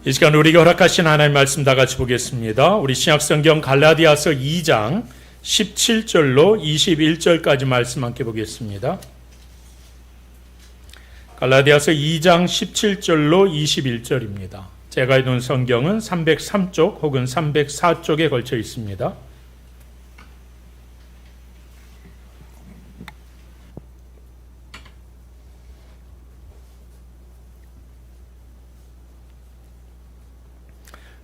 이 시간 우리에게 허락하신 하나님의 말씀 다 같이 보겠습니다. 우리 신약성경 갈라디아서 2장 17절로 21절까지 말씀 함께 보겠습니다. 갈라디아서 2장 17절로 21절입니다. 제가 읽은 성경은 303쪽 혹은 304쪽에 걸쳐 있습니다.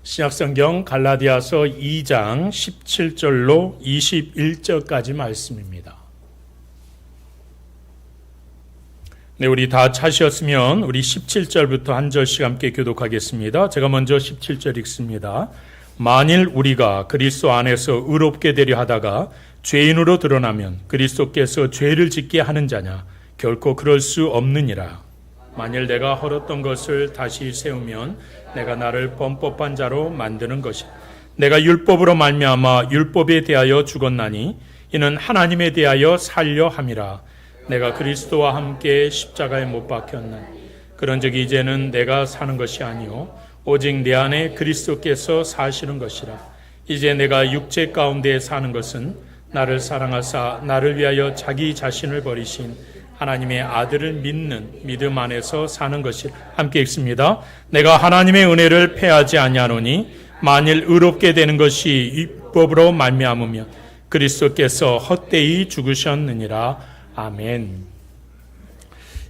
신약성경 갈라디아서 2장 17절로 21절까지 말씀입니다. 네, 우리 다 찾으셨으면 우리 17절부터 한 절씩 함께 교독하겠습니다. 제가 먼저 17절 읽습니다. 만일 우리가 그리스도 안에서 의롭게 되려 하다가 죄인으로 드러나면 그리스도께서 죄를 짓게 하는 자냐? 결코 그럴 수 없느니라. 만일 내가 헐었던 것을 다시 세우면 내가 나를 범법한 자로 만드는 것이다. 내가 율법으로 말미암아 율법에 대하여 죽었나니 이는 하나님에 대하여 살려 함이라. 내가 그리스도와 함께 십자가에 못 박혔나니 그런즉 이제는 내가 사는 것이 아니요 오직 내 안에 그리스도께서 사시는 것이라. 이제 내가 육체 가운데 사는 것은 나를 사랑하사 나를 위하여 자기 자신을 버리신 하나님의 아들을 믿는 믿음 안에서 사는 것이. 함께 읽습니다. 내가 하나님의 은혜를 패하지 아니하노니 만일 의롭게 되는 것이 율법으로 말미암으면 그리스도께서 헛되이 죽으셨느니라. 아멘.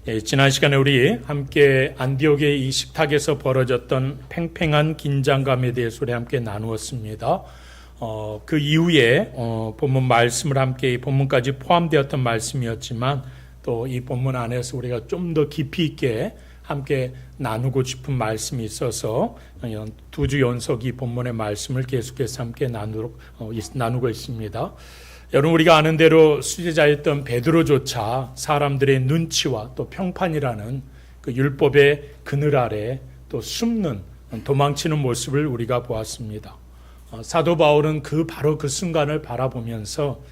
예, 지난 시간에 우리 함께 안디옥의 이 식탁에서 벌어졌던 팽팽한 긴장감에 대해서 우리 함께 나누었습니다. 그 이후에 본문 말씀을 함께 본문까지 포함되었던 말씀이었지만 또 이 본문 안에서 우리가 좀 더 깊이 있게 함께 나누고 싶은 말씀이 있어서 두 주 연속 이 본문의 말씀을 계속해서 함께 나누고 있습니다. 여러분, 우리가 아는 대로 수제자였던 베드로조차 사람들의 눈치와 또 평판이라는 그 율법의 그늘 아래 또 숨는 도망치는 모습을 우리가 보았습니다. 사도 바울은 바로 그 순간을 바라보면서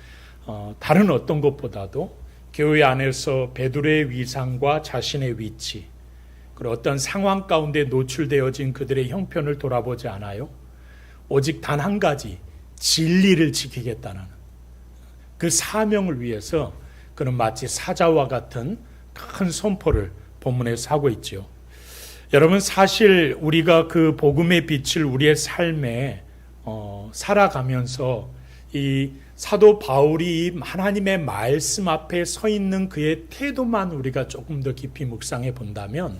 다른 어떤 것보다도 교회 안에서 베드로의 위상과 자신의 위치, 그리고 어떤 상황 가운데 노출되어진 그들의 형편을 돌아보지 않아요. 오직 단 한 가지, 진리를 지키겠다는 그 사명을 위해서 그는 마치 사자와 같은 큰 선포를 본문에서 하고 있죠. 여러분, 사실 우리가 그 복음의 빛을 우리의 삶에 살아가면서 이 사도 바울이 하나님의 말씀 앞에 서 있는 그의 태도만 우리가 조금 더 깊이 묵상해 본다면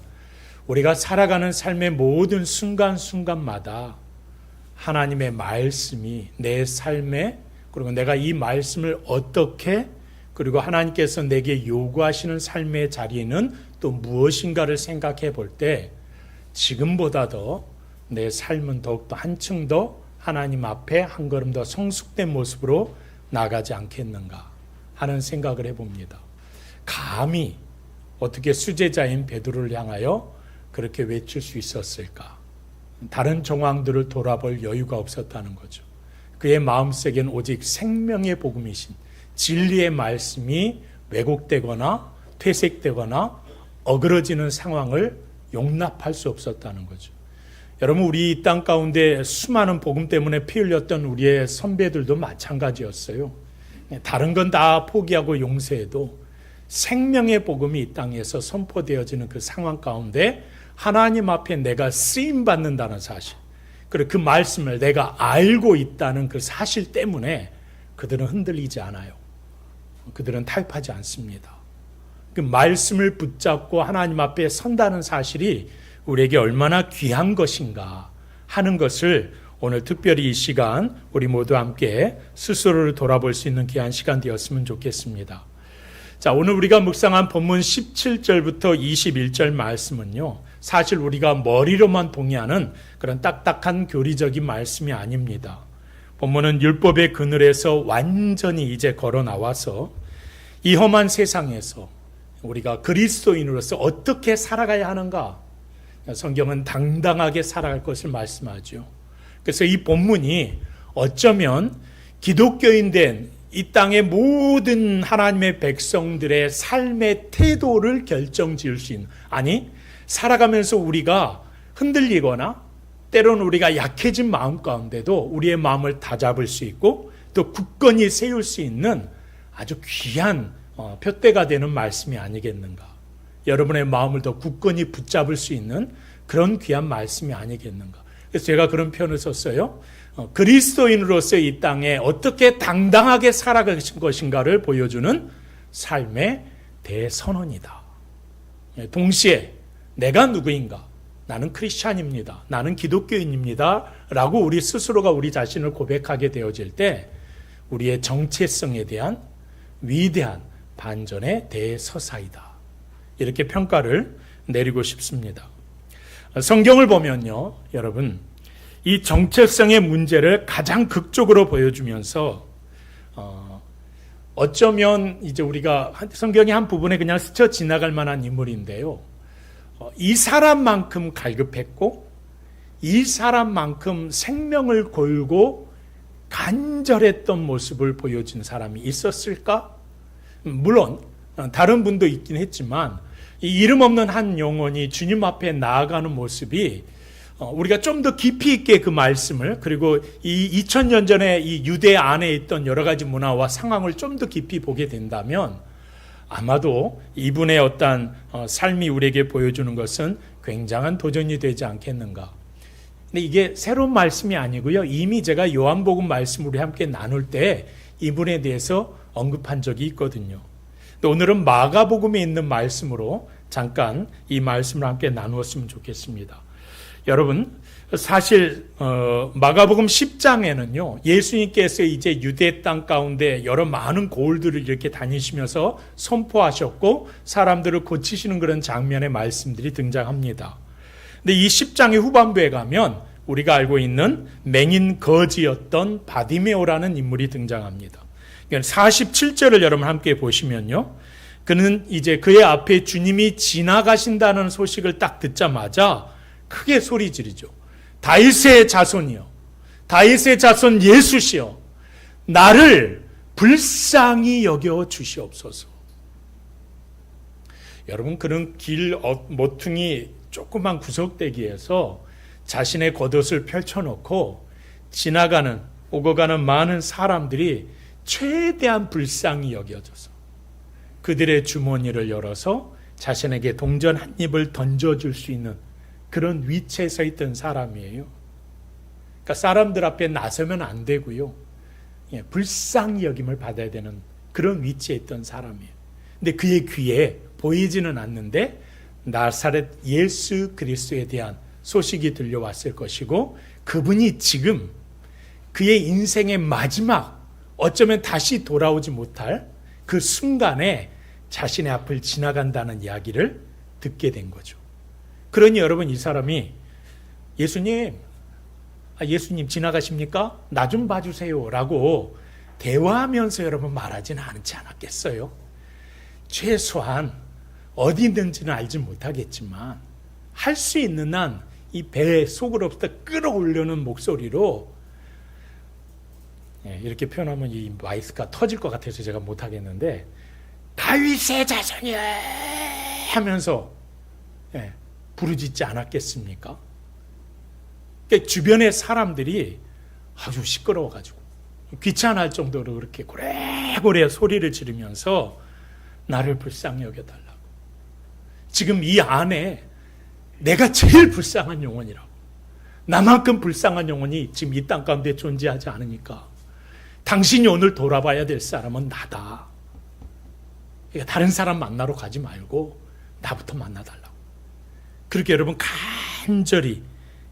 우리가 살아가는 삶의 모든 순간순간마다 하나님의 말씀이 내 삶에, 그리고 내가 이 말씀을 어떻게, 그리고 하나님께서 내게 요구하시는 삶의 자리는 또 무엇인가를 생각해 볼 때 지금보다 더 내 삶은 더욱더 한층 더 하나님 앞에 한 걸음 더 성숙된 모습으로 나가지 않겠는가 하는 생각을 해봅니다. 감히 어떻게 수제자인 베드로를 향하여 그렇게 외칠 수 있었을까? 다른 정황들을 돌아볼 여유가 없었다는 거죠. 그의 마음속에는 오직 생명의 복음이신 진리의 말씀이 왜곡되거나 퇴색되거나 어그러지는 상황을 용납할 수 없었다는 거죠. 여러분, 우리 이 땅 가운데 수많은 복음 때문에 피 흘렸던 우리의 선배들도 마찬가지였어요. 다른 건 다 포기하고 용서해도 생명의 복음이 이 땅에서 선포되어지는 그 상황 가운데 하나님 앞에 내가 쓰임받는다는 사실, 그리고 그 말씀을 내가 알고 있다는 그 사실 때문에 그들은 흔들리지 않아요. 그들은 타협하지 않습니다. 그 말씀을 붙잡고 하나님 앞에 선다는 사실이 우리에게 얼마나 귀한 것인가 하는 것을 오늘 특별히 이 시간 우리 모두 함께 스스로를 돌아볼 수 있는 귀한 시간 되었으면 좋겠습니다. 자, 오늘 우리가 묵상한 본문 17절부터 21절 말씀은요, 사실 우리가 머리로만 동의하는 그런 딱딱한 교리적인 말씀이 아닙니다. 본문은 율법의 그늘에서 완전히 이제 걸어 나와서 이 험한 세상에서 우리가 그리스도인으로서 어떻게 살아가야 하는가, 성경은 당당하게 살아갈 것을 말씀하죠. 그래서 이 본문이 어쩌면 기독교인 된 이 땅의 모든 하나님의 백성들의 삶의 태도를 결정지을 수 있는, 아니 살아가면서 우리가 흔들리거나 때로는 우리가 약해진 마음 가운데도 우리의 마음을 다잡을 수 있고 또 굳건히 세울 수 있는 아주 귀한 푯대가 되는 말씀이 아니겠는가. 여러분의 마음을 더 굳건히 붙잡을 수 있는 그런 귀한 말씀이 아니겠는가. 그래서 제가 그런 표현을 썼어요. 그리스도인으로서 이 땅에 어떻게 당당하게 살아가신 것인가를 보여주는 삶의 대선언이다. 동시에 내가 누구인가? 나는 크리스찬입니다. 나는 기독교인입니다. 라고 우리 스스로가 우리 자신을 고백하게 되어질 때 우리의 정체성에 대한 위대한 반전의 대서사이다. 이렇게 평가를 내리고 싶습니다. 성경을 보면요, 여러분, 이 정체성의 문제를 가장 극적으로 보여주면서 어쩌면 이제 우리가 성경의 한 부분에 그냥 스쳐 지나갈 만한 인물인데요. 이 사람만큼 갈급했고 이 사람만큼 생명을 걸고 간절했던 모습을 보여준 사람이 있었을까? 물론 다른 분도 있긴 했지만 이 이름 없는 한 영혼이 주님 앞에 나아가는 모습이 우리가 좀 더 깊이 있게 그 말씀을, 그리고 이 2000년 전에 이 유대 안에 있던 여러 가지 문화와 상황을 좀 더 깊이 보게 된다면 아마도 이분의 어떤 삶이 우리에게 보여주는 것은 굉장한 도전이 되지 않겠는가. 근데 이게 새로운 말씀이 아니고요. 이미 제가 요한복음 말씀을 우리 함께 나눌 때 이분에 대해서 언급한 적이 있거든요. 오늘은 마가복음에 있는 말씀으로 잠깐 이 말씀을 함께 나누었으면 좋겠습니다. 여러분, 사실 마가복음 10장에는요, 예수님께서 이제 유대 땅 가운데 여러 많은 고을들을 이렇게 다니시면서 선포하셨고 사람들을 고치시는 그런 장면의 말씀들이 등장합니다. 근데 이 10장의 후반부에 가면 우리가 알고 있는 맹인 거지였던 바디메오라는 인물이 등장합니다. 47절을 여러분 함께 보시면요, 그는 이제 그의 앞에 주님이 지나가신다는 소식을 딱 듣자마자 크게 소리 지르죠. 다윗의 자손이여, 다윗의 자손 예수시여, 나를 불쌍히 여겨 주시옵소서. 여러분, 그는 길 모퉁이 조그만 구석대기에서 자신의 겉옷을 펼쳐놓고 지나가는, 오고 가는 많은 사람들이 최대한 불쌍히 여겨져서 그들의 주머니를 열어서 자신에게 동전 한 입을 던져줄 수 있는 그런 위치에 서 있던 사람이에요. 그러니까 사람들 앞에 나서면 안 되고요. 불쌍히 여김을 받아야 되는 그런 위치에 있던 사람이에요. 근데 그의 귀에 보이지는 않는데 나사렛 예수 그리스도에 대한 소식이 들려왔을 것이고, 그분이 지금 그의 인생의 마지막, 어쩌면 다시 돌아오지 못할 그 순간에 자신의 앞을 지나간다는 이야기를 듣게 된 거죠. 그러니 여러분, 이 사람이 예수님 지나가십니까? 나 좀 봐주세요 라고 대화하면서 여러분 말하지는 않지 않았겠어요? 최소한 어디 있는지는 알지 못하겠지만 할 수 있는 한 이 배 속으로부터 끌어올려는 목소리로, 이렇게 표현하면 이 마이크가 터질 것 같아서 제가 못하겠는데, 다윗의 자손이야 하면서 부르짖지 않았겠습니까? 그러니까 주변의 사람들이 아주 시끄러워가지고 귀찮을 정도로 그렇게 고래고래 소리를 지르면서 나를 불쌍히 여겨달라고. 지금 이 안에 내가 제일 불쌍한 영혼이라고. 나만큼 불쌍한 영혼이 지금 이 땅 가운데 존재하지 않으니까 당신이 오늘 돌아봐야 될 사람은 나다. 그러니까 다른 사람 만나러 가지 말고 나부터 만나달라고. 그렇게 여러분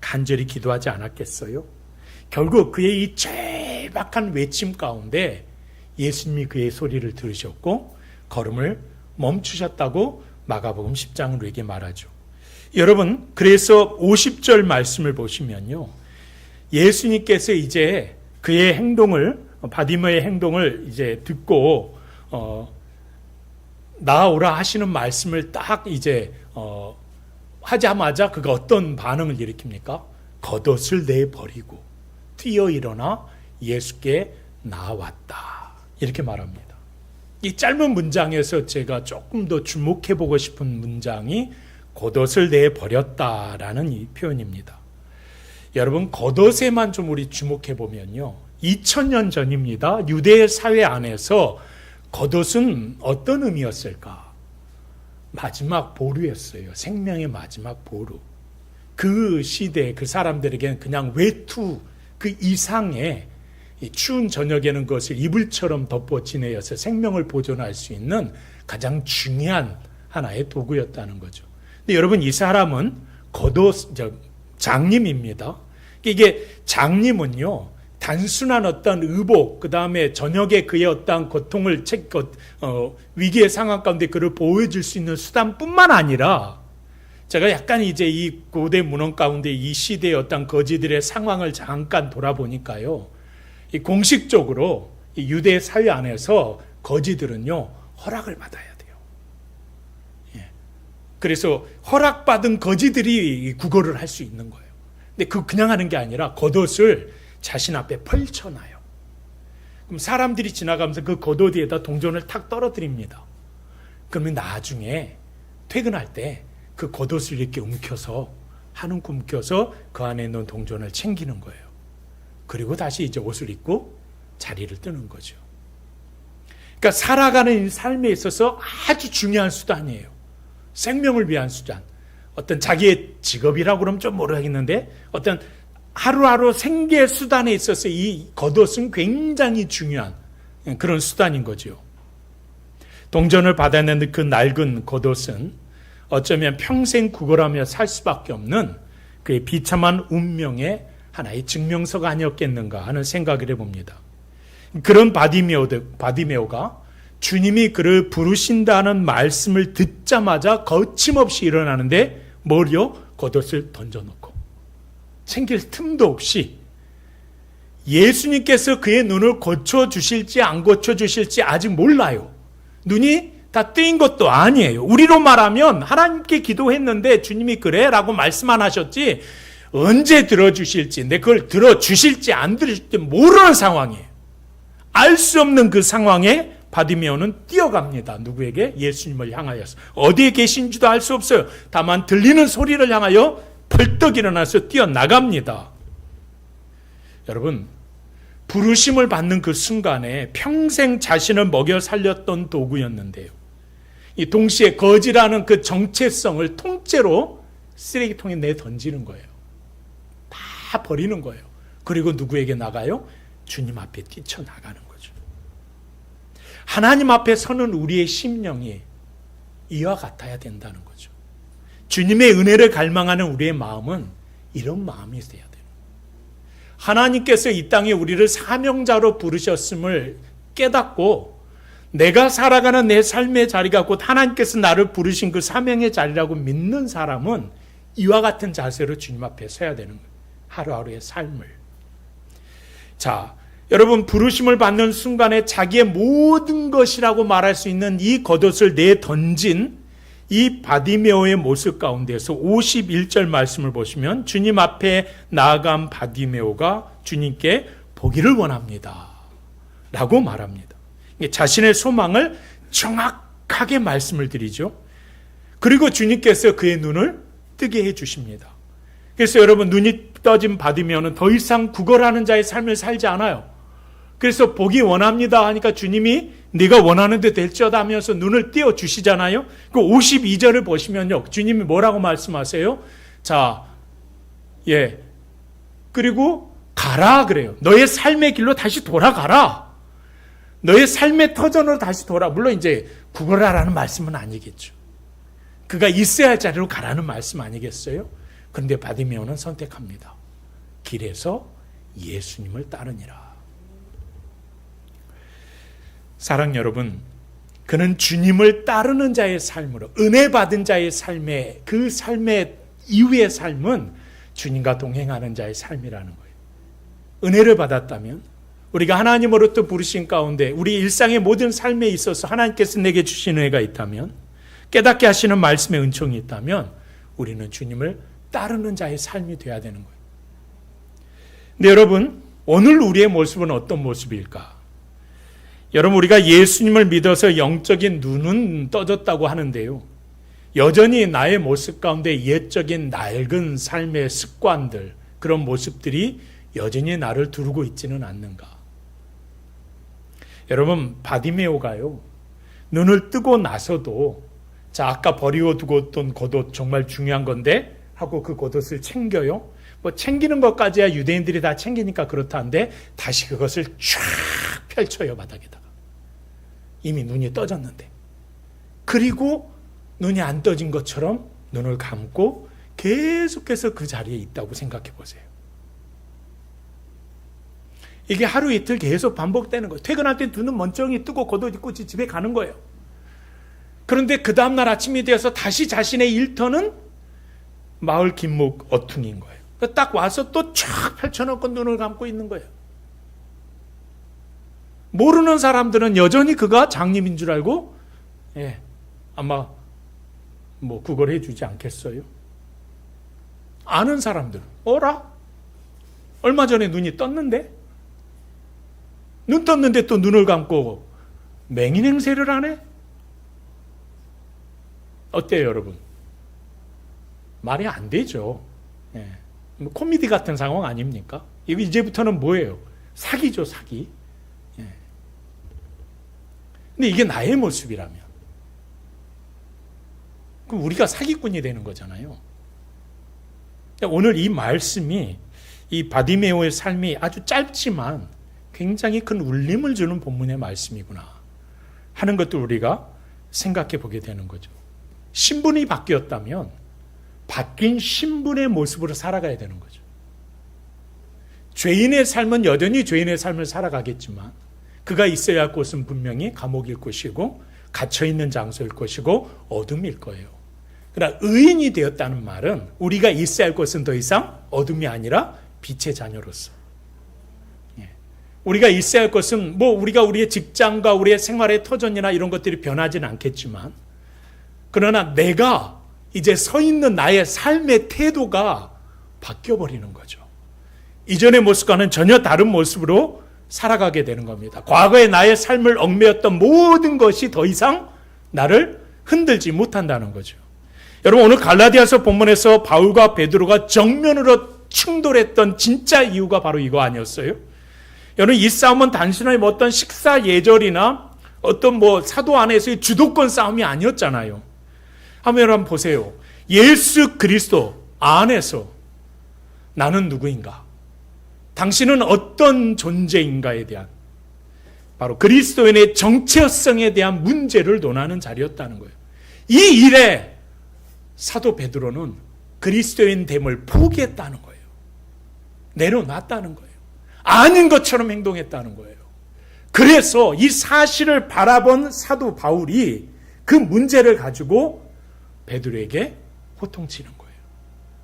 간절히 기도하지 않았겠어요? 결국 그의 이 절박한 외침 가운데 예수님이 그의 소리를 들으셨고 걸음을 멈추셨다고 마가복음 10장은 우리에게 말하죠. 여러분, 그래서 50절 말씀을 보시면요, 예수님께서 이제 그의 행동을, 바디메오의 행동을 이제 듣고 나아오라 하시는 말씀을 딱 이제 하자마자 그가 어떤 반응을 일으킵니까? 겉옷을 내버리고 뛰어 일어나 예수께 나왔다. 이렇게 말합니다. 이 짧은 문장에서 제가 조금 더 주목해 보고 싶은 문장이 겉옷을 내버렸다라는 이 표현입니다. 여러분 겉옷에만 좀 우리 주목해 보면요. 2000년 전입니다. 유대 사회 안에서 겉옷은 어떤 의미였을까? 마지막 보루였어요. 생명의 마지막 보루. 그 시대 그 사람들에게는 그냥 외투 그 이상의 이 추운 저녁에는 그것을 이불처럼 덮어 지내어서 생명을 보존할 수 있는 가장 중요한 하나의 도구였다는 거죠. 근데 여러분 이 사람은 겉옷 장님입니다. 이게 장님은요 단순한 어떤 의복 그 다음에 저녁에 그의 어떤 고통을 위기의 상황 가운데 그를 보호해줄 수 있는 수단뿐만 아니라 제가 약간 이제 이 고대 문헌 가운데 이 시대의 어떤 거지들의 상황을 잠깐 돌아보니까요. 이 공식적으로 이 유대 사회 안에서 거지들은요 허락을 받아야 돼요. 예. 그래서 허락받은 거지들이 구걸을 할 수 있는 거예요. 근데 그냥 하는 게 아니라 겉옷을 자신 앞에 펼쳐놔요. 그럼 사람들이 지나가면서 그 겉옷 위에다 동전을 탁 떨어뜨립니다. 그러면 나중에 퇴근할 때 그 겉옷을 이렇게 움켜서 한 움큼 움켜서 그 안에 있는 동전을 챙기는 거예요. 그리고 다시 이제 옷을 입고 자리를 뜨는 거죠. 그러니까 살아가는 삶에 있어서 아주 중요한 수단이에요. 생명을 위한 수단. 어떤 자기의 직업이라고 그러면 좀 모르겠는데 어떤 하루하루 생계 수단에 있어서 이 겉옷은 굉장히 중요한 그런 수단인 거죠. 동전을 받아내는 그 낡은 겉옷은 어쩌면 평생 구걸하며 살 수밖에 없는 그의 비참한 운명의 하나의 증명서가 아니었겠는가 하는 생각을 해봅니다. 그런 바디메오가 주님이 그를 부르신다는 말씀을 듣자마자 거침없이 일어나는데 뭘요? 겉옷을 던져놓고 챙길 틈도 없이 예수님께서 그의 눈을 고쳐주실지 안 고쳐주실지 아직 몰라요. 눈이 다 뜨인 것도 아니에요. 우리로 말하면 하나님께 기도했는데 주님이 그래 라고 말씀만 하셨지 언제 들어주실지 근데 그걸 들어주실지 안 들어주실지 모르는 상황이에요. 알 수 없는 그 상황에 바디메오는 뛰어갑니다. 누구에게? 예수님을 향하여서. 어디에 계신지도 알 수 없어요. 다만 들리는 소리를 향하여 벌떡 일어나서 뛰어나갑니다. 여러분 부르심을 받는 그 순간에 평생 자신을 먹여 살렸던 도구였는데요. 이 동시에 거지라는 그 정체성을 통째로 쓰레기통에 내던지는 거예요. 다 버리는 거예요. 그리고 누구에게 나가요? 주님 앞에 뛰쳐나가는 거죠. 하나님 앞에 서는 우리의 심령이 이와 같아야 된다는 거죠. 주님의 은혜를 갈망하는 우리의 마음은 이런 마음이 돼야 돼요. 하나님께서 이 땅에 우리를 사명자로 부르셨음을 깨닫고 내가 살아가는 내 삶의 자리가 곧 하나님께서 나를 부르신 그 사명의 자리라고 믿는 사람은 이와 같은 자세로 주님 앞에 서야 되는 거예요. 하루하루의 삶을. 자, 여러분 부르심을 받는 순간에 자기의 모든 것이라고 말할 수 있는 이 겉옷을 내던진 이 바디메오의 모습 가운데서 51절 말씀을 보시면 주님 앞에 나아간 바디메오가 주님께 보기를 원합니다 라고 말합니다. 자신의 소망을 정확하게 말씀을 드리죠. 그리고 주님께서 그의 눈을 뜨게 해주십니다. 그래서 여러분 눈이 떠진 바디메오는 더 이상 구걸하는 자의 삶을 살지 않아요. 그래서 보기 원합니다 하니까 주님이 네가 원하는 데 될지어다 하면서 눈을 띄워주시잖아요. 그 52절을 보시면요. 주님이 뭐라고 말씀하세요? 자, 그리고 가라 그래요. 너의 삶의 길로 다시 돌아가라. 너의 삶의 터전으로 다시 돌아. 물론 이제 구걸하라는 말씀은 아니겠죠. 그가 있어야 할 자리로 가라는 말씀 아니겠어요? 그런데 바디메오는 선택합니다. 길에서 예수님을 따르니라. 사랑 여러분, 그는 주님을 따르는 자의 삶으로 은혜 받은 자의 삶의 그 삶의 이후의 삶은 주님과 동행하는 자의 삶이라는 거예요. 은혜를 받았다면 우리가 하나님으로부터 부르신 가운데 우리 일상의 모든 삶에 있어서 하나님께서 내게 주신 은혜가 있다면 깨닫게 하시는 말씀의 은총이 있다면 우리는 주님을 따르는 자의 삶이 되어야 되는 거예요. 근데 여러분 오늘 우리의 모습은 어떤 모습일까? 여러분 우리가 예수님을 믿어서 영적인 눈은 떠졌다고 하는데요. 여전히 나의 모습 가운데 옛적인 낡은 삶의 습관들 그런 모습들이 여전히 나를 두르고 있지는 않는가? 여러분, 바디메오가요, 눈을 뜨고 나서도, 자, 아까 버리고 두고 있던 겉옷 정말 중요한 건데 하고 그 겉옷을 챙겨요. 뭐 챙기는 것까지야 유대인들이 다 챙기니까 그렇다는데 다시 그것을 쫙 펼쳐요, 바닥에다가. 이미 눈이 떠졌는데. 그리고 눈이 안 떠진 것처럼 눈을 감고 계속해서 그 자리에 있다고 생각해 보세요. 이게 하루 이틀 계속 반복되는 거예요. 퇴근할 때 눈은 먼쩡히 뜨고 겉옷 입고 집에 가는 거예요. 그런데 그 다음날 아침이 되어서 다시 자신의 일터는 마을 김목 어퉁인 거예요. 딱 와서 또 쫙 펼쳐놓고 눈을 감고 있는 거예요. 모르는 사람들은 여전히 그가 장님인 줄 알고, 아마 뭐 그걸 해주지 않겠어요? 아는 사람들은, 어라? 얼마 전에 눈이 떴는데? 눈 떴는데 또 눈을 감고 맹인 행세를 하네? 어때요, 여러분? 말이 안 되죠. 뭐 코미디 같은 상황 아닙니까? 이거 이제부터는 뭐예요? 사기죠, 사기. 근데 이게 나의 모습이라면, 그럼 우리가 사기꾼이 되는 거잖아요. 오늘 이 말씀이, 이 바디메오의 삶이 아주 짧지만 굉장히 큰 울림을 주는 본문의 말씀이구나 하는 것도 우리가 생각해 보게 되는 거죠. 신분이 바뀌었다면 바뀐 신분의 모습으로 살아가야 되는 거죠. 죄인의 삶은 여전히 죄인의 삶을 살아가겠지만 그가 있어야 할 곳은 분명히 감옥일 것이고 갇혀있는 장소일 것이고 어둠일 거예요. 그러나 의인이 되었다는 말은 우리가 있어야 할 곳은 더 이상 어둠이 아니라 빛의 자녀로서, 우리가 있어야 할 것은 뭐 우리가 우리의 직장과 우리의 생활의 터전이나 이런 것들이 변하지는 않겠지만, 그러나 내가 이제 서 있는 나의 삶의 태도가 바뀌어버리는 거죠. 이전의 모습과는 전혀 다른 모습으로 살아가게 되는 겁니다. 과거의 나의 삶을 얽매였던 모든 것이 더 이상 나를 흔들지 못한다는 거죠. 여러분, 오늘 갈라디아서 본문에서 바울과 베드로가 정면으로 충돌했던 진짜 이유가 바로 이거 아니었어요? 여러분, 이 싸움은 단순히 뭐 어떤 식사 예절이나 어떤 뭐 사도 안에서의 주도권 싸움이 아니었잖아요. 한번 보세요. 예수 그리스도 안에서 나는 누구인가? 당신은 어떤 존재인가에 대한, 바로 그리스도인의 정체성에 대한 문제를 논하는 자리였다는 거예요. 이 일에 사도 베드로는 그리스도인 됨을 포기했다는 거예요. 내려놨다는 거예요. 아닌 것처럼 행동했다는 거예요. 그래서 이 사실을 바라본 사도 바울이 그 문제를 가지고 베드로에게 호통치는 거예요.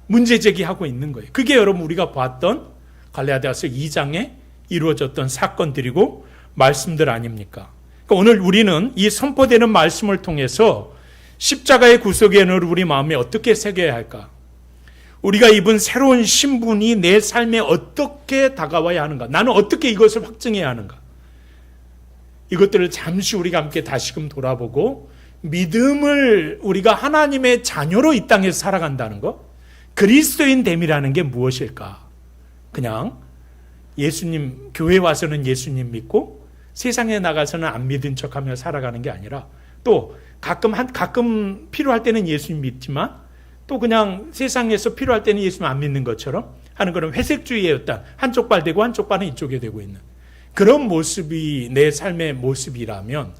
문제 제기하고 있는 거예요. 그게 여러분 우리가 봤던 갈라디아서 2장에 이루어졌던 사건들이고 말씀들 아닙니까? 그러니까 오늘 우리는 이 선포되는 말씀을 통해서 십자가의 구속연을 우리 마음에 어떻게 새겨야 할까? 우리가 입은 새로운 신분이 내 삶에 어떻게 다가와야 하는가? 나는 어떻게 이것을 확증해야 하는가? 이것들을 잠시 우리가 함께 다시금 돌아보고 믿음을 우리가 하나님의 자녀로 이 땅에서 살아간다는 것, 그리스도인 됨이라는 게 무엇일까? 그냥 예수님, 교회 와서는 예수님 믿고 세상에 나가서는 안 믿은 척하며 살아가는 게 아니라, 또 가끔 필요할 때는 예수님 믿지만 또 그냥 세상에서 필요할 때는 예수님 안 믿는 것처럼 하는 그런 회색주의였다. 한쪽 발 되고 한쪽 발은 이쪽에 되고 있는 그런 모습이 내 삶의 모습이라면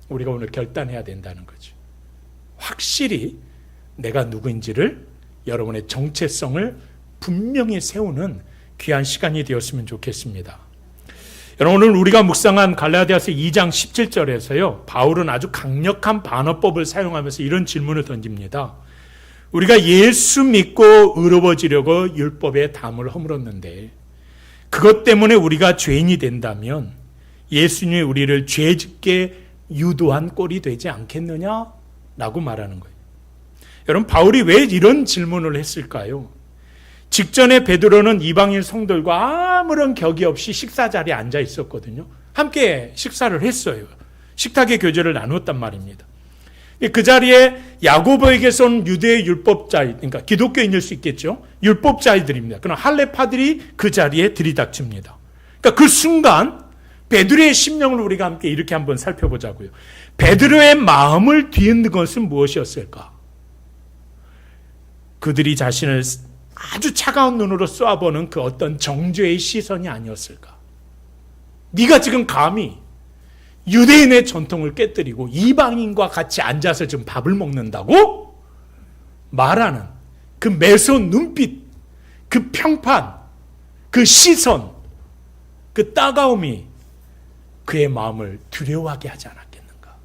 우리가 오늘 결단해야 된다는 거죠. 확실히 내가 누구인지를, 여러분의 정체성을 분명히 세우는 귀한 시간이 되었으면 좋겠습니다. 여러분, 오늘 우리가 묵상한 갈라디아서 2장 17절에서요, 바울은 아주 강력한 반어법을 사용하면서 이런 질문을 던집니다. 우리가 예수 믿고 의로워지려고 율법의 담을 허물었는데 그것 때문에 우리가 죄인이 된다면 예수님이 우리를 죄짓게 유도한 꼴이 되지 않겠느냐라고 말하는 거예요. 여러분, 바울이 왜 이런 질문을 했을까요? 직전에 베드로는 이방인 성도들과 아무런 격이 없이 식사 자리에 앉아 있었거든요. 함께 식사를 했어요. 식탁의 교제를 나눴단 말입니다. 그 자리에 야고보에게서 온 유대의 율법자들, 그러니까 기독교인일 수 있겠죠. 율법자들입니다. 그럼 할례파들이 그 자리에 들이닥칩니다. 그러니까 그 순간 베드로의 심령을 우리가 함께 이렇게 한번 살펴보자고요. 베드로의 마음을 뒤흔든 것은 무엇이었을까? 그들이 자신을 아주 차가운 눈으로 쏘아보는 그 어떤 정죄의 시선이 아니었을까? 네가 지금 감히 유대인의 전통을 깨뜨리고 이방인과 같이 앉아서 지금 밥을 먹는다고? 말하는 그 매서운 눈빛, 그 평판, 그 시선, 그 따가움이 그의 마음을 두려워하게 하지 않았겠는가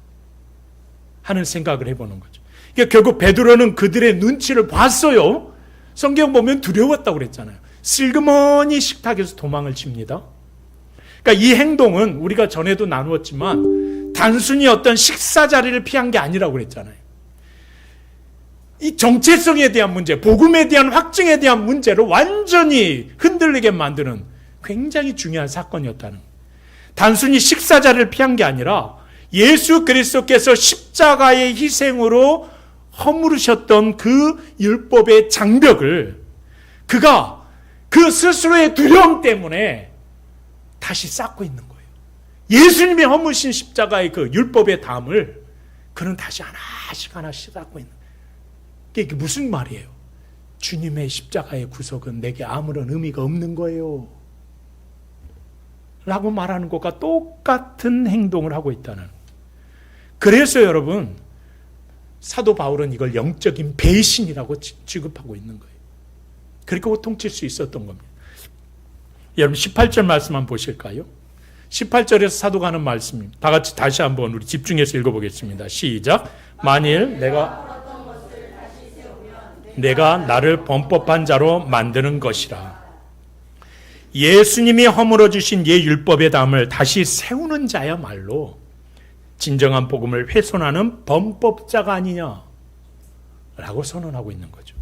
하는 생각을 해보는 거죠. 그러니까 결국 베드로는 그들의 눈치를 봤어요. 성경 보면 두려웠다고 그랬잖아요. 슬그머니 식탁에서 도망을 칩니다. 그러니까 이 행동은 우리가 전에도 나누었지만 단순히 어떤 식사 자리를 피한 게 아니라고 그랬잖아요. 이 정체성에 대한 문제, 복음에 대한 확증에 대한 문제로 완전히 흔들리게 만드는 굉장히 중요한 사건이었다는 거예요. 단순히 식사 자리를 피한 게 아니라 예수 그리스도께서 십자가의 희생으로 허물으셨던 그 율법의 장벽을 그가 그 스스로의 두려움 때문에 다시 쌓고 있는 거예요. 예수님이 허무신 십자가의 그 율법의 담을 그는 다시 하나씩 쌓고 있는 거예요. 이게 무슨 말이에요? 주님의 십자가의 구속은 내게 아무런 의미가 없는 거예요 라고 말하는 것과 똑같은 행동을 하고 있다는 거예요. 그래서 여러분 사도 바울은 이걸 영적인 배신이라고 취급하고 있는 거예요. 그렇게 호통칠 수 있었던 겁니다. 여러분 18절 말씀 한번 보실까요? 18절에서 사도가 하는 말씀입니다. 다 같이 다시 한번 우리 집중해서 읽어보겠습니다. 시작. 만일 내가 나를 범법한 자로 만드는 것이라. 예수님이 허물어 주신 예 율법의 담을 다시 세우는 자야말로 진정한 복음을 훼손하는 범법자가 아니냐라고 선언하고 있는 거죠.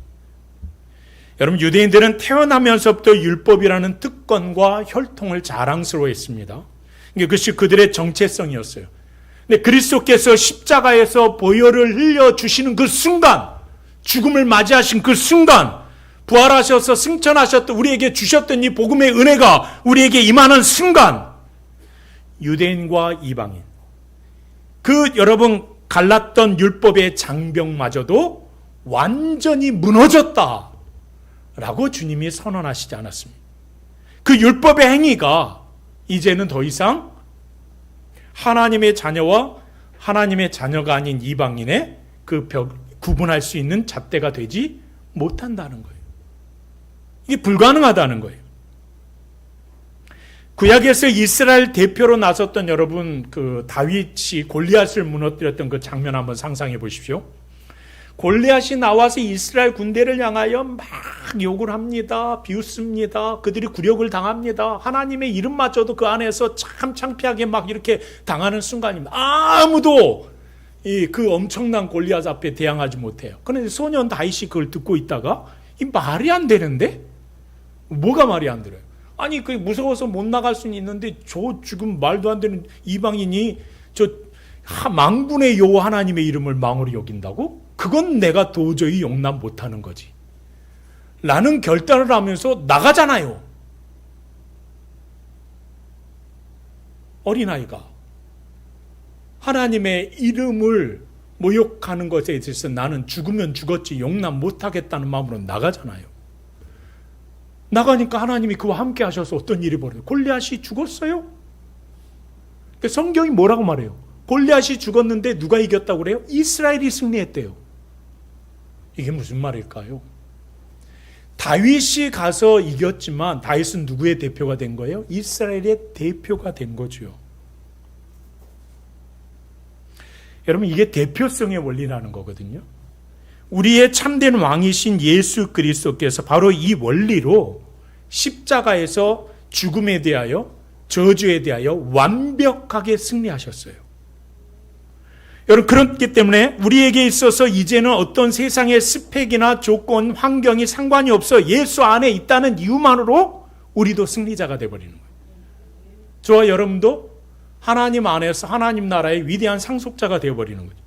여러분 유대인들은 태어나면서부터 율법이라는 특권과 혈통을 자랑스러워했습니다. 그것이 그들의 정체성이었어요. 근데 그리스도께서 십자가에서 보혈을 흘려주시는 그 순간, 죽음을 맞이하신 그 순간, 부활하셔서 승천하셨던 우리에게 주셨던 이 복음의 은혜가 우리에게 임하는 순간 유대인과 이방인, 그 여러분 갈랐던 율법의 장벽마저도 완전히 무너졌다 라고 주님이 선언하시지 않았습니다. 그 율법의 행위가 이제는 더 이상 하나님의 자녀와 하나님의 자녀가 아닌 이방인의 그 구분할 수 있는 잣대가 되지 못한다는 거예요. 이게 불가능하다는 거예요. 구약에서 이스라엘 대표로 나섰던 여러분 그 다윗이 골리앗을 무너뜨렸던 그 장면 한번 상상해 보십시오. 골리앗이 나와서 이스라엘 군대를 향하여 막 욕을 합니다. 비웃습니다. 그들이 굴욕을 당합니다. 하나님의 이름마저도 그 안에서 참 창피하게 막 이렇게 당하는 순간입니다. 아무도 그 엄청난 골리앗 앞에 대항하지 못해요. 그런데 소년 다윗이 그걸 듣고 있다가 이 말이 안 되는데? 뭐가 말이 안 들어요? 아니 그 무서워서 못 나갈 수는 있는데 저 지금 말도 안 되는 이방인이 저 망군의 여호와 하나님의 이름을 망으로 여긴다고? 그건 내가 도저히 용납 못하는 거지 라는 결단을 하면서 나가잖아요. 어린아이가 하나님의 이름을 모욕하는 것에 있어서 나는 죽으면 죽었지 용납 못하겠다는 마음으로 나가잖아요. 나가니까 하나님이 그와 함께 하셔서 어떤 일이 벌어요? 골리앗이 죽었어요? 성경이 뭐라고 말해요? 골리앗이 죽었는데 누가 이겼다고 그래요? 이스라엘이 승리했대요. 이게 무슨 말일까요? 다윗이 가서 이겼지만 다윗은 누구의 대표가 된 거예요? 이스라엘의 대표가 된 거죠. 여러분 이게 대표성의 원리라는 거거든요. 우리의 참된 왕이신 예수 그리스도께서 바로 이 원리로 십자가에서 죽음에 대하여 저주에 대하여 완벽하게 승리하셨어요. 여러분 그렇기 때문에 우리에게 있어서 이제는 어떤 세상의 스펙이나 조건, 환경이 상관이 없어 예수 안에 있다는 이유만으로 우리도 승리자가 되어버리는 거예요. 저와 여러분도 하나님 안에서 하나님 나라의 위대한 상속자가 되어버리는 거죠.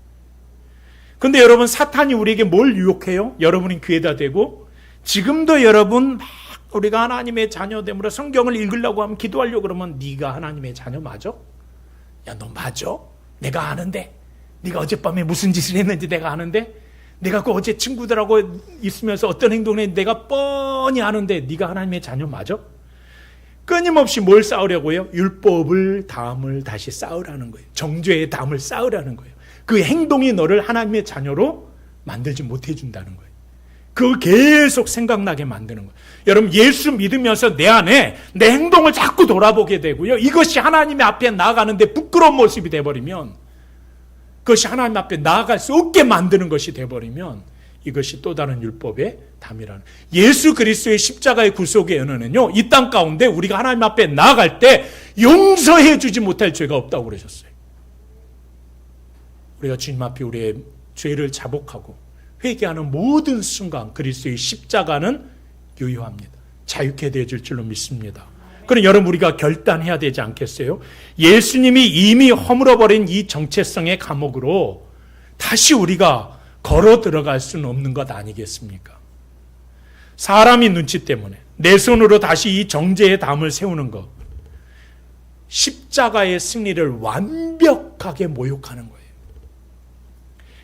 근데 여러분, 사탄이 우리에게 뭘 유혹해요? 여러분이 귀에다 대고, 지금도 여러분 막 우리가 하나님의 자녀됨으로 성경을 읽으려고 하면, 기도하려고 그러면, 네가 하나님의 자녀 맞아? 야, 너 맞아? 내가 아는데? 네가 어젯밤에 무슨 짓을 했는지 내가 아는데? 내가 그 어제 친구들하고 있으면서 어떤 행동을 했는지 내가 뻔히 아는데 네가 하나님의 자녀 맞아? 끊임없이 뭘 쌓으려고요? 율법을 담을 다시 쌓으라는 거예요. 정죄의 담을 쌓으라는 거예요. 그 행동이 너를 하나님의 자녀로 만들지 못해준다는 거예요. 그걸 계속 생각나게 만드는 거예요. 여러분, 예수 믿으면서 내 안에 내 행동을 자꾸 돌아보게 되고요. 이것이 하나님의 앞에 나아가는데 부끄러운 모습이 돼버리면, 그것이 하나님 앞에 나아갈 수 없게 만드는 것이 돼버리면, 이것이 또 다른 율법의 담이라는, 예수 그리스도의 십자가의 구속의 은혜는요, 이 땅 가운데 우리가 하나님 앞에 나아갈 때 용서해 주지 못할 죄가 없다고 그러셨어요. 우리가 주님 앞에 우리의 죄를 자복하고 회개하는 모든 순간 그리스도의 십자가는 유효합니다. 자유케 되어질 줄로 믿습니다. 그럼 여러분, 우리가 결단해야 되지 않겠어요? 예수님이 이미 허물어버린 이 정체성의 감옥으로 다시 우리가 걸어 들어갈 수는 없는 것 아니겠습니까? 사람이 눈치 때문에 내 손으로 다시 이 정죄의 담을 세우는 것, 십자가의 승리를 완벽하게 모욕하는 거예요.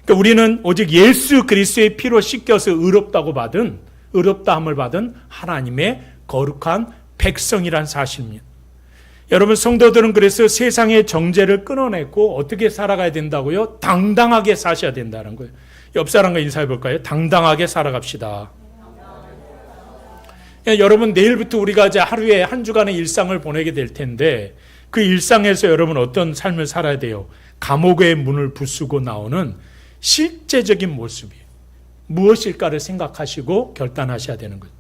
그러니까 우리는 오직 예수 그리스도의 피로 씻겨서 의롭다함을 받은 하나님의 거룩한 백성이란 사실입니다. 여러분, 성도들은 그래서 세상의 정죄를 끊어내고 어떻게 살아가야 된다고요? 당당하게 사셔야 된다는 거예요. 옆 사람과 인사해 볼까요? 당당하게 살아갑시다. 여러분, 내일부터 우리가 이제 하루에 한 주간의 일상을 보내게 될 텐데, 그 일상에서 여러분 어떤 삶을 살아야 돼요? 감옥의 문을 부수고 나오는 실제적인 모습이 무엇일까를 생각하시고 결단하셔야 되는 거예요.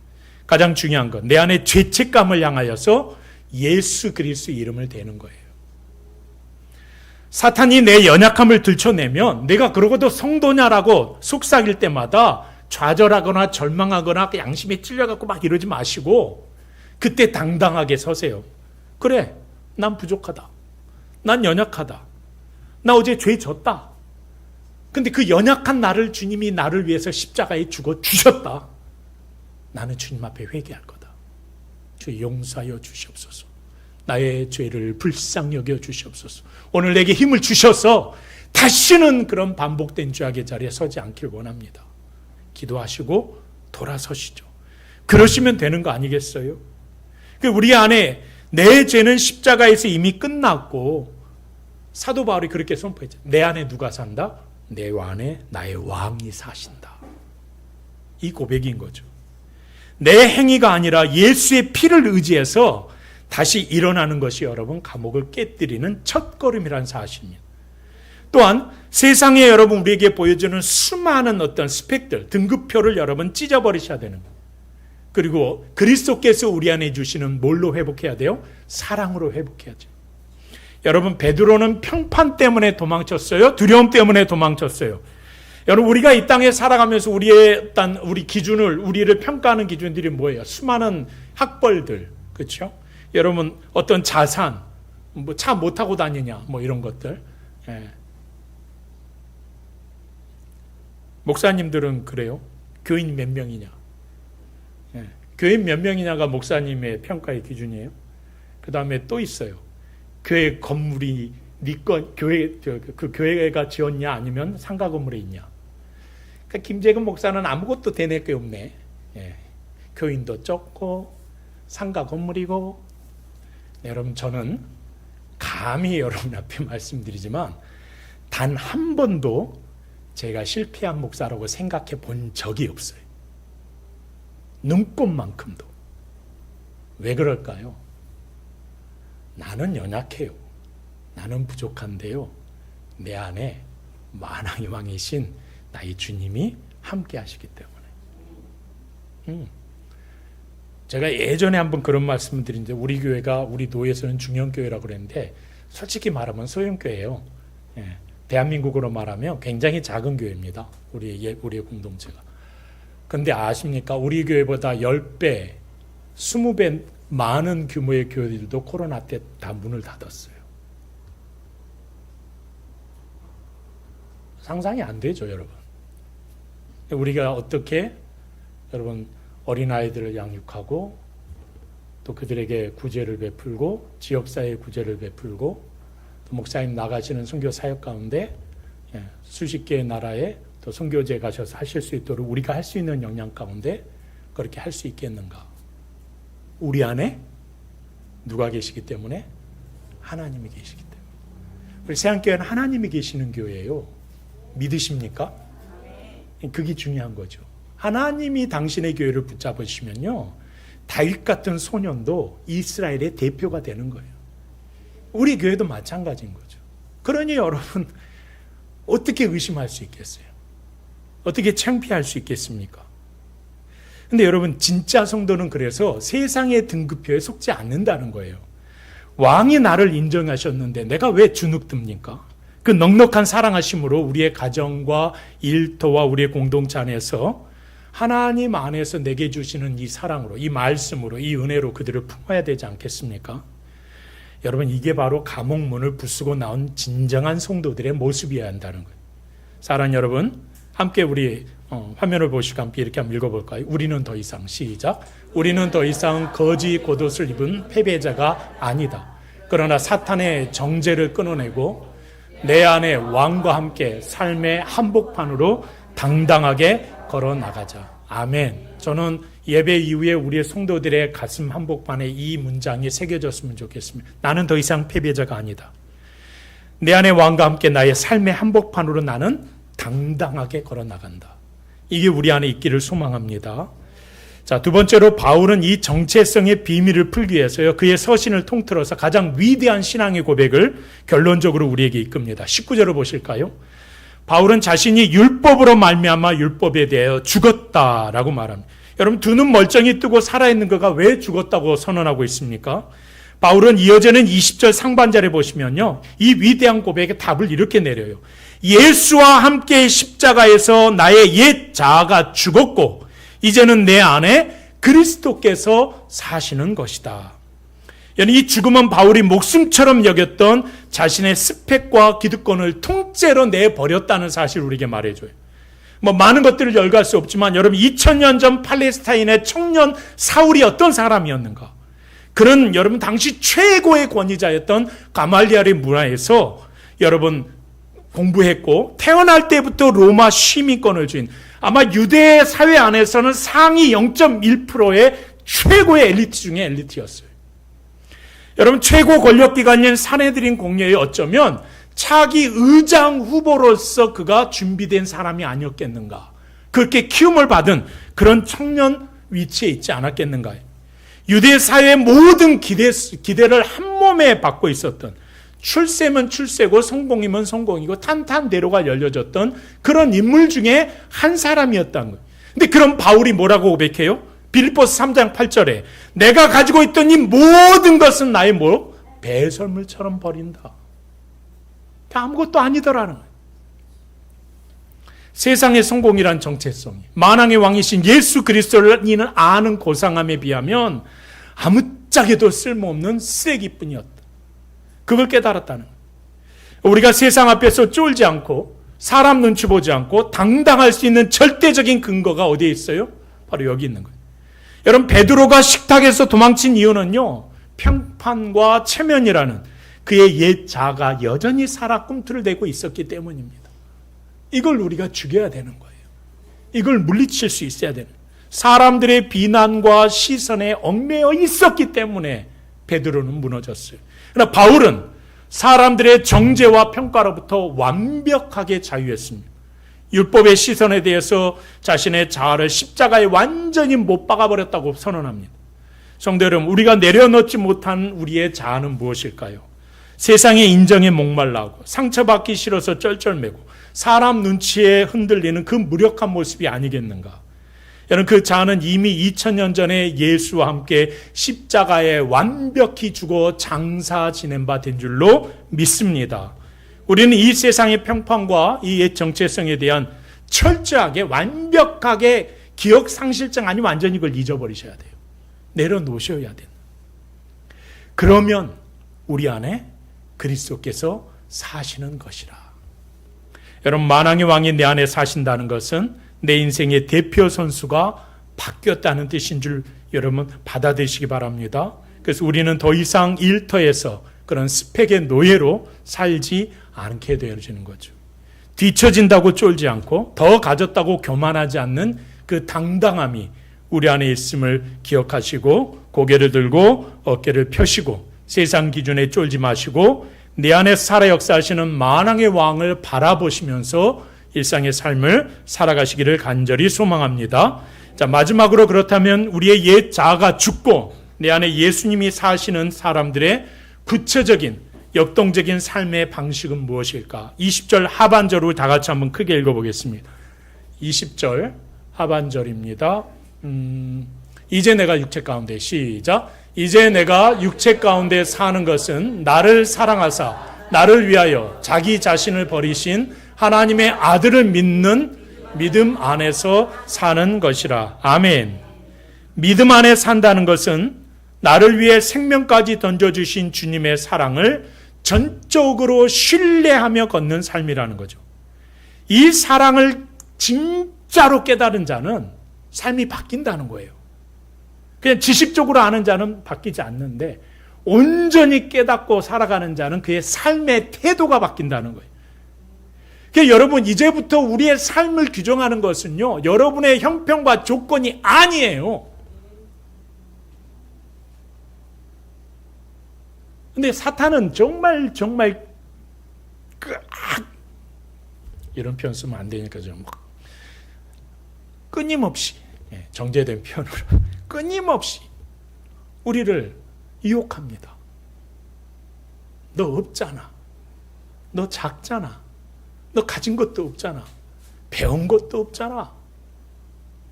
가장 중요한 건 내 안에 죄책감을 향하여서 예수 그리스도 이름을 대는 거예요. 사탄이 내 연약함을 들춰내면 내가 그러고도 성도냐라고 속삭일 때마다 좌절하거나 절망하거나 양심에 찔려갖고 막 이러지 마시고, 그때 당당하게 서세요. 그래, 난 부족하다. 난 연약하다. 나 어제 죄 졌다. 근데 그 연약한 나를 주님이 나를 위해서 십자가에 죽어 주셨다. 나는 주님 앞에 회개할 거다. 주 용서하여 주시옵소서. 나의 죄를 불쌍히 여겨 주시옵소서. 오늘 내게 힘을 주셔서 다시는 그런 반복된 죄악의 자리에 서지 않길 원합니다. 기도하시고 돌아서시죠. 그러시면 되는 거 아니겠어요? 우리 안에 내 죄는 십자가에서 이미 끝났고, 사도 바울이 그렇게 선포했죠. 내 안에 누가 산다? 내 안에 나의 왕이 사신다. 이 고백인 거죠. 내 행위가 아니라 예수의 피를 의지해서 다시 일어나는 것이 여러분 감옥을 깨뜨리는 첫걸음이라는 사실입니다. 또한 세상에 여러분 우리에게 보여주는 수많은 어떤 스펙들, 등급표를 여러분 찢어버리셔야 되는 거예요. 그리고 그리스도께서 우리 안에 주시는 뭘로 회복해야 돼요? 사랑으로 회복해야죠. 여러분, 베드로는 평판 때문에 도망쳤어요? 두려움 때문에 도망쳤어요? 여러분, 우리가 이 땅에 살아가면서 우리 기준을, 우리를 평가하는 기준들이 뭐예요? 수많은 학벌들, 그렇죠? 여러분, 어떤 자산, 뭐 차 못 타고 다니냐, 뭐 이런 것들. 예. 목사님들은 그래요? 교인 몇 명이냐? 예. 교인 몇 명이냐가 목사님의 평가의 기준이에요. 그 다음에 또 있어요. 교회 건물이 그 교회가 지었냐 아니면 상가 건물에 있냐. 그러니까 김재근 목사는 아무것도 대낼 게 없네. 예. 교인도 적고 상가 건물이고. 네, 여러분, 저는 감히 여러분 앞에 말씀드리지만 단 한 번도 제가 실패한 목사라고 생각해 본 적이 없어요. 눈꼽만큼도. 왜 그럴까요? 나는 연약해요. 나는 부족한데요. 내 안에 만왕의 왕이신 나의 주님이 함께 하시기 때문에. 제가 예전에 한번 그런 말씀을 드린데, 우리 교회가 우리 도에서는 중형교회라고 그랬는데 솔직히 말하면 소형교회예요. 예. 대한민국으로 말하면 굉장히 작은 교회입니다. 우리의 공동체가. 근데 아십니까? 우리 교회보다 10배, 20배 많은 규모의 교회들도 코로나 때 다 문을 닫았어요. 상상이 안 되죠, 여러분. 우리가 어떻게 여러분 어린아이들을 양육하고 또 그들에게 구제를 베풀고 지역사회에 구제를 베풀고 또 목사님 나가시는 선교 사역 가운데 수십 개의 나라에 또 선교제 가셔서 하실 수 있도록 우리가 할 수 있는 역량 가운데 그렇게 할 수 있겠는가? 우리 안에 누가 계시기 때문에? 하나님이 계시기 때문에. 우리 세안교회는 하나님이 계시는 교회예요. 믿으십니까? 그게 중요한 거죠. 하나님이 당신의 교회를 붙잡으시면요, 다윗 같은 소년도 이스라엘의 대표가 되는 거예요. 우리 교회도 마찬가지인 거죠. 그러니 여러분 어떻게 의심할 수 있겠어요? 어떻게 창피할 수 있겠습니까? 근데 여러분 진짜 성도는 그래서 세상의 등급표에 속지 않는다는 거예요. 왕이 나를 인정하셨는데 내가 왜 주눅듭니까? 그 넉넉한 사랑하심으로 우리의 가정과 일터와 우리의 공동체 안에서 하나님 안에서 내게 주시는 이 사랑으로, 이 말씀으로, 이 은혜로 그들을 품어야 되지 않겠습니까? 여러분 이게 바로 감옥문을 부수고 나온 진정한 성도들의 모습이어야 한다는 거예요. 사랑하는 여러분, 함께 우리 화면을 보시고 함께 이렇게 한번 읽어볼까요? 우리는 더 이상, 시작. 우리는 더 이상 거짓 겉옷을 입은 패배자가 아니다. 그러나 사탄의 정죄를 끊어내고 내 안에 왕과 함께 삶의 한복판으로 당당하게 걸어 나가자. 아멘. 저는 예배 이후에 우리의 성도들의 가슴 한복판에 이 문장이 새겨졌으면 좋겠습니다. 나는 더 이상 패배자가 아니다. 내 안에 왕과 함께 나의 삶의 한복판으로 나는 당당하게 걸어 나간다. 이게 우리 안에 있기를 소망합니다. 자, 두 번째로 바울은 이 정체성의 비밀을 풀기 위해서요, 그의 서신을 통틀어서 가장 위대한 신앙의 고백을 결론적으로 우리에게 이끕니다. 19절을 보실까요? 바울은 자신이 율법으로 말미암아 율법에 대하여 죽었다라고 말합니다. 여러분 두 눈 멀쩡히 뜨고 살아있는 그가 왜 죽었다고 선언하고 있습니까? 바울은 이어지는 20절 상반절에 보시면요, 이 위대한 고백의 답을 이렇게 내려요. 예수와 함께 십자가에서 나의 옛 자아가 죽었고 이제는 내 안에 그리스도께서 사시는 것이다. 이 죽음은 바울이 목숨처럼 여겼던 자신의 스펙과 기득권을 통째로 내버렸다는 사실을 우리에게 말해줘요. 많은 것들을 열거할 수 없지만 여러분 2000년 전 팔레스타인의 청년 사울이 어떤 사람이었는가? 그는 여러분 당시 최고의 권위자였던 가말리엘의 문화에서 여러분 공부했고 태어날 때부터 로마 시민권을 쥔 아마 유대 사회 안에서는 상위 0.1%의 최고의 엘리트 중에 엘리트였어요. 여러분 최고 권력기관인 사내들인 공예에 어쩌면 차기 의장 후보로서 그가 준비된 사람이 아니었겠는가. 그렇게 키움을 받은 그런 청년 위치에 있지 않았겠는가. 유대 사회의 모든 기대를 한 몸에 받고 있었던, 출세면 출세고 성공이면 성공이고 탄탄대로가 열려졌던 그런 인물 중에 한 사람이었다는 거예요. 근데 그런 바울이 뭐라고 고백해요? 빌립보서 3장 8절에 내가 가지고 있던 이 모든 것은 나의 배설물처럼 버린다. 아무것도 아니더라는 거예요. 세상의 성공이란 정체성이, 만왕의 왕이신 예수 그리스도를 이는 아는 고상함에 비하면 아무짝에도 쓸모없는 쓰레기뿐이었다. 그걸 깨달았다는 거예요. 우리가 세상 앞에서 쫄지 않고 사람 눈치 보지 않고 당당할 수 있는 절대적인 근거가 어디에 있어요? 바로 여기 있는 거예요. 여러분 베드로가 식탁에서 도망친 이유는요, 평판과 체면이라는 그의 옛 자아가 여전히 살아 꿈틀을 대고 있었기 때문입니다. 이걸 우리가 죽여야 되는 거예요. 이걸 물리칠 수 있어야 되는 거예요. 사람들의 비난과 시선에 얽매여 있었기 때문에 베드로는 무너졌어요. 그러나 바울은 사람들의 정죄와 평가로부터 완벽하게 자유했습니다. 율법의 시선에 대해서 자신의 자아를 십자가에 완전히 못 박아버렸다고 선언합니다. 성도 여러분, 우리가 내려놓지 못한 우리의 자아는 무엇일까요? 세상의 인정에 목말라하고 상처받기 싫어서 쩔쩔매고 사람 눈치에 흔들리는 그 무력한 모습이 아니겠는가? 여러분 그 자아는 이미 2000년 전에 예수와 함께 십자가에 완벽히 죽어 장사 지낸 바 된 줄로 믿습니다. 우리는 이 세상의 평판과 이 옛 정체성에 대한 철저하게 완벽하게 기억 상실증 아니면 완전히 이걸 잊어버리셔야 돼요. 내려놓으셔야 돼요. 그러면 우리 안에 그리스도께서 사시는 것이라. 여러분 만왕의 왕이 내 안에 사신다는 것은 내 인생의 대표 선수가 바뀌었다는 뜻인 줄 여러분 받아들이시기 바랍니다. 그래서 우리는 더 이상 일터에서 그런 스펙의 노예로 살지 않게 되어지는 거죠. 뒤처진다고 쫄지 않고 더 가졌다고 교만하지 않는 그 당당함이 우리 안에 있음을 기억하시고 고개를 들고 어깨를 펴시고 세상 기준에 쫄지 마시고 내 안에 살아 역사하시는 만왕의 왕을 바라보시면서 일상의 삶을 살아가시기를 간절히 소망합니다. 자, 마지막으로 그렇다면 우리의 옛 자아가 죽고 내 안에 예수님이 사시는 사람들의 구체적인 역동적인 삶의 방식은 무엇일까? 20절 하반절을 다 같이 한번 크게 읽어보겠습니다. 20절 하반절입니다. 이제 내가 육체 가운데 시작. 이제 내가 육체 가운데 사는 것은 나를 사랑하사 나를 위하여 자기 자신을 버리신 하나님의 아들을 믿는 믿음 안에서 사는 것이라. 아멘. 믿음 안에 산다는 것은 나를 위해 생명까지 던져주신 주님의 사랑을 전적으로 신뢰하며 걷는 삶이라는 거죠. 이 사랑을 진짜로 깨달은 자는 삶이 바뀐다는 거예요. 그냥 지식적으로 아는 자는 바뀌지 않는데 온전히 깨닫고 살아가는 자는 그의 삶의 태도가 바뀐다는 거예요. 그러니까 여러분 이제부터 우리의 삶을 규정하는 것은요, 여러분의 형편과 조건이 아니에요. 근데 사탄은 정말 이런 표현 쓰면 안 되니까 좀 끊임없이 정제된 표현으로 끊임없이 우리를 유혹합니다. 너 없잖아. 너 작잖아. 너 가진 것도 없잖아. 배운 것도 없잖아.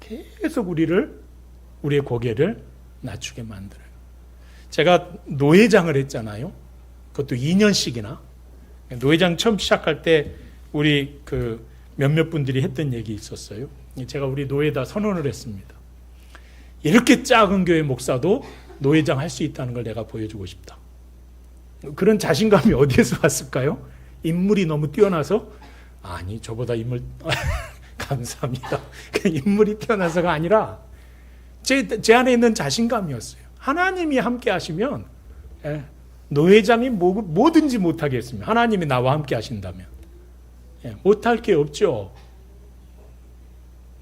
계속 우리의 고개를 낮추게 만들어요. 제가 노회장을 했잖아요. 그것도 2년씩이나. 노회장 처음 시작할 때 우리 몇몇 분들이 했던 얘기 있었어요. 제가 우리 노회에다 선언을 했습니다. 이렇게 작은 교회 목사도 노회장 할 수 있다는 걸 내가 보여주고 싶다. 그런 자신감이 어디에서 왔을까요? 인물이 너무 뛰어나서? 아니, 저보다 인물 감사합니다. 인물이 뛰어나서가 아니라 제 안에 있는 자신감이었어요. 하나님이 함께 하시면 노회장이 뭐든지 못하겠습니다. 하나님이 나와 함께 하신다면 못할 게 없죠.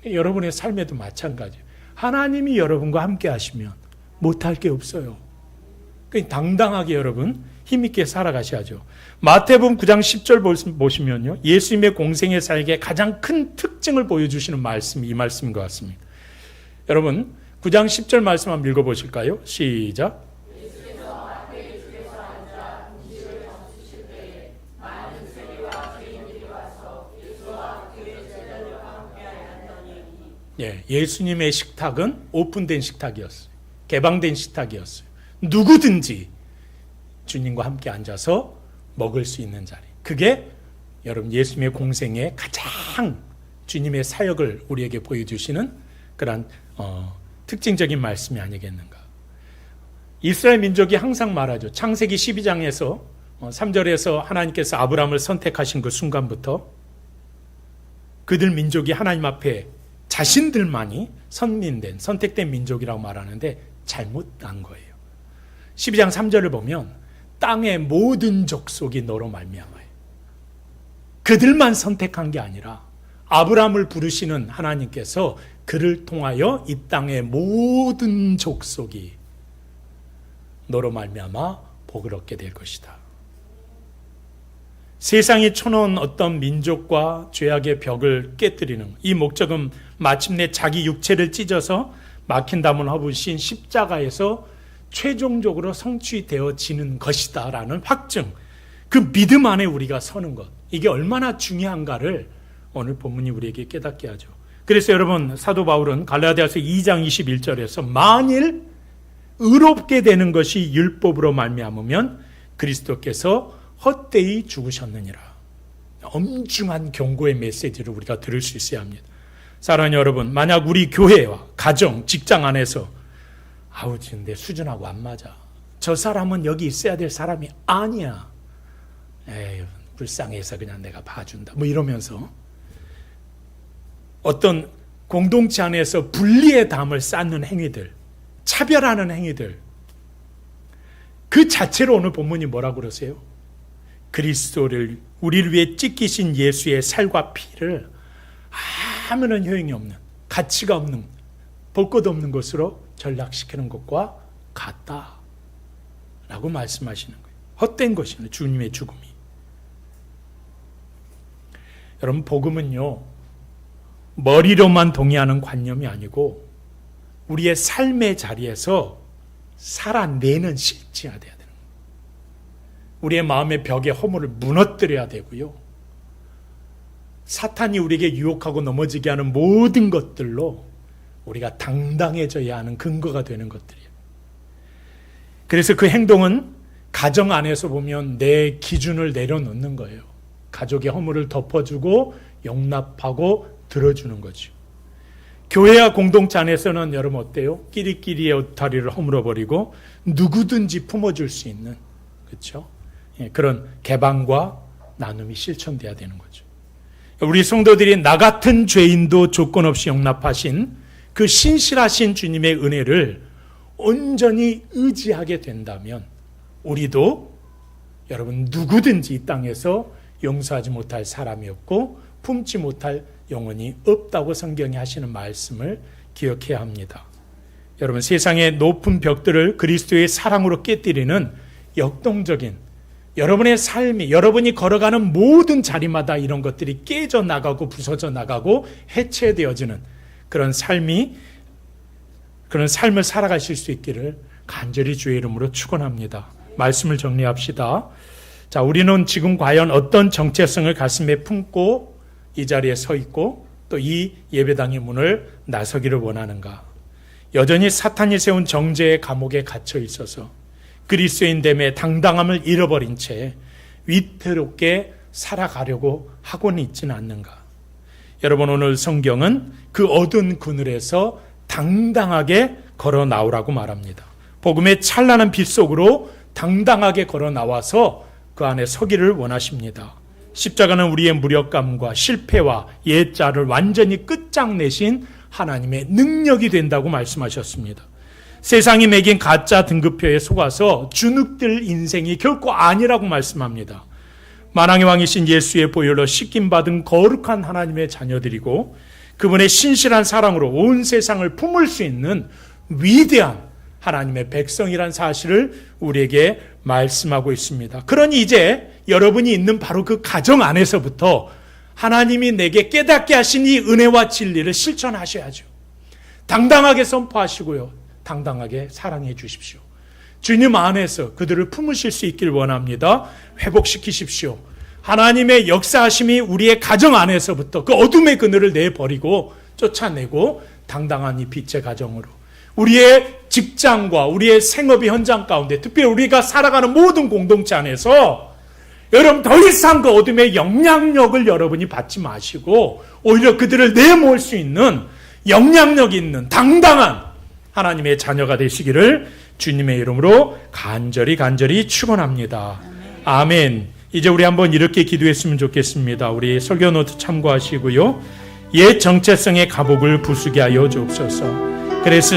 여러분의 삶에도 마찬가지예요. 하나님이 여러분과 함께 하시면 못할 게 없어요. 그러니까 당당하게 여러분 힘있게 살아가셔야죠. 마태복음 9장 10절 보시면요, 예수님의 공생의 삶의 가장 큰 특징을 보여주시는 말씀이 이 말씀인 것 같습니다. 여러분 9장 10절 말씀 한번 읽어보실까요? 시작. 예수님의 식탁은 오픈된 식탁이었어요. 개방된 식탁이었어요. 누구든지 주님과 함께 앉아서 먹을 수 있는 자리. 그게 여러분 예수님의 공생의 가장 주님의 사역을 우리에게 보여주시는 그런 특징적인 말씀이 아니겠는가. 이스라엘 민족이 항상 말하죠. 창세기 12장에서 3절에서 하나님께서 아브라함을 선택하신 그 순간부터 그들 민족이 하나님 앞에 자신들만이 선택된 민족이라고 말하는데 잘못한 거예요. 12장 3절을 보면 땅의 모든 족속이 너로 말미암아요. 그들만 선택한 게 아니라 아브라함을 부르시는 하나님께서 그를 통하여 이 땅의 모든 족속이 너로 말미암아 복을 얻게 될 것이다. 세상이 쳐놓은 어떤 민족과 죄악의 벽을 깨뜨리는 이 목적은 마침내 자기 육체를 찢어서 막힌 담을 허부신 십자가에서 최종적으로 성취되어지는 것이다 라는 확증, 그 믿음 안에 우리가 서는 것, 이게 얼마나 중요한가를 오늘 본문이 우리에게 깨닫게 하죠. 그래서 여러분 사도 바울은 갈라디아서 2장 21절에서 만일 의롭게 되는 것이 율법으로 말미암으면 그리스도께서 헛되이 죽으셨느니라. 엄중한 경고의 메시지를 우리가 들을 수 있어야 합니다. 사랑하는 여러분, 만약 우리 교회와 가정, 직장 안에서 아우 근데 수준하고 안 맞아, 저 사람은 여기 있어야 될 사람이 아니야, 에이 불쌍해서 그냥 내가 봐준다, 뭐 이러면서 어떤 공동체 안에서 분리의 담을 쌓는 행위들, 차별하는 행위들, 그 자체로 오늘 본문이 뭐라고 그러세요? 그리스도를 우리를 위해 찢기신 예수의 살과 피를 아무런 효용이 없는, 가치가 없는, 볼 것 없는 것으로 전락시키는 것과 같다라고 말씀하시는 거예요. 헛된 것이네, 주님의 죽음이. 여러분, 복음은요, 머리로만 동의하는 관념이 아니고 우리의 삶의 자리에서 살아내는 실체가 돼야 되는 거예요. 우리의 마음의 벽에 허물을 무너뜨려야 되고요. 사탄이 우리에게 유혹하고 넘어지게 하는 모든 것들로 우리가 당당해져야 하는 근거가 되는 것들이에요. 그래서 그 행동은 가정 안에서 보면 내 기준을 내려놓는 거예요. 가족의 허물을 덮어주고 용납하고 들어주는 거죠. 교회와 공동체 안에서는 여러분 어때요? 끼리끼리의 울타리를 허물어버리고 누구든지 품어줄 수 있는, 그렇죠? 그런 개방과 나눔이 실천돼야 되는 거죠. 우리 성도들이 나 같은 죄인도 조건 없이 용납하신 그 신실하신 주님의 은혜를 온전히 의지하게 된다면 우리도 여러분 누구든지 이 땅에서 용서하지 못할 사람이 없고 품지 못할 영혼이 없다고 성경이 하시는 말씀을 기억해야 합니다. 여러분, 세상의 높은 벽들을 그리스도의 사랑으로 깨뜨리는 역동적인 여러분의 삶이, 여러분이 걸어가는 모든 자리마다 이런 것들이 깨져 나가고 부서져 나가고 해체되어지는 그런 삶을 살아가실 수 있기를 간절히 주의 이름으로 축원합니다. 말씀을 정리합시다. 자, 우리는 지금 과연 어떤 정체성을 가슴에 품고 이 자리에 서 있고 또 이 예배당의 문을 나서기를 원하는가? 여전히 사탄이 세운 정죄의 감옥에 갇혀 있어서 그리스도인됨의 당당함을 잃어버린 채 위태롭게 살아가려고 하고는 있지는 않는가? 여러분, 오늘 성경은 그 어두운 그늘에서 당당하게 걸어 나오라고 말합니다. 복음의 찬란한 빛 속으로 당당하게 걸어 나와서 그 안에 서기를 원하십니다. 십자가는 우리의 무력감과 실패와 예자를 완전히 끝장내신 하나님의 능력이 된다고 말씀하셨습니다. 세상이 매긴 가짜 등급표에 속아서 주눅들 인생이 결코 아니라고 말씀합니다. 만왕의 왕이신 예수의 보혈로 씻김받은 거룩한 하나님의 자녀들이고 그분의 신실한 사랑으로 온 세상을 품을 수 있는 위대한 하나님의 백성이란 사실을 우리에게 말씀하고 있습니다. 그러니 이제 여러분이 있는 바로 그 가정 안에서부터 하나님이 내게 깨닫게 하신 이 은혜와 진리를 실천하셔야죠. 당당하게 선포하시고요. 당당하게 사랑해 주십시오. 주님 안에서 그들을 품으실 수 있길 원합니다. 회복시키십시오. 하나님의 역사하심이 우리의 가정 안에서부터 그 어둠의 그늘을 내버리고 쫓아내고 당당한 이 빛의 가정으로 우리의 직장과 우리의 생업의 현장 가운데 특별히 우리가 살아가는 모든 공동체 안에서 여러분 더 이상 그 어둠의 영향력을 여러분이 받지 마시고 오히려 그들을 내모을 수 있는 영향력 있는 당당한 하나님의 자녀가 되시기를 주님의 이름으로 간절히 축원합니다. 아멘. 이제 우리 한번 이렇게 기도했으면 좋겠습니다. 우리 설교 노트 참고하시고요. 옛 정체성의 가복을 부수게 하여 주옵소서. 그래서